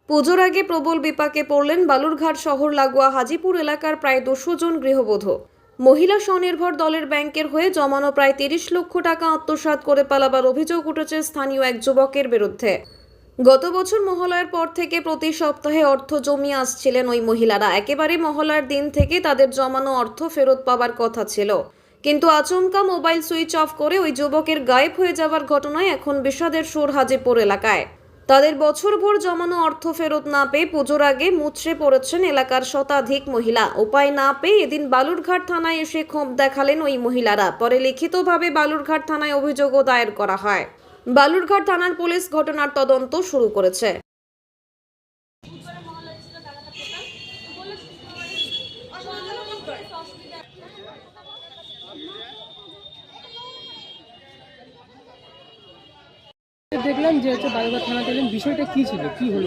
পুজোর আগে প্রবল বিপাকে পড়লেন বালুরঘাট শহর লাগোয়া হাজিপুর এলাকার প্রায় 200 জন গৃহবধূ। মহিলা স্বনির্ভর দলের ব্যাংকের হয়ে জমানো প্রায় 30 লক্ষ টাকা আত্মসাৎ করে পালাবার অভিযোগ উঠেছে স্থানীয় এক যুবকের বিরুদ্ধে। গত বছর মহালয়ার পর থেকে প্রতি সপ্তাহে অর্থ জমিয়ে আসছিলেন ওই মহিলারা। একেবারে মহালয়ার দিন থেকে তাদের জমানো অর্থ ফেরত পাবার কথা ছিল, কিন্তু আচমকা মোবাইল সুইচ অফ করে ওই যুবকের গায়েব হয়ে যাওয়ার ঘটনায় এখন বিষাদের সুর হাজিপুর এলাকায়। তাদের বছরভর জমানো অর্থ ফেরত না পেয়ে পুজোর আগে মুচড়ে পড়েছেন এলাকার শতাধিক মহিলা। উপায় না পেয়ে এদিন বালুরঘাট থানায় এসে ক্ষোভ দেখালেন ওই মহিলারা। পরে লিখিতভাবে বালুরঘাট থানায় অভিযোগও দায়ের করা হয়। বালুরঘাট থানার পুলিশ ঘটনার তদন্ত শুরু করেছে। দেখলাম যে বালুরঘাট থানাতে এলেন, বিষয়টা কি ছিল, কি হলো?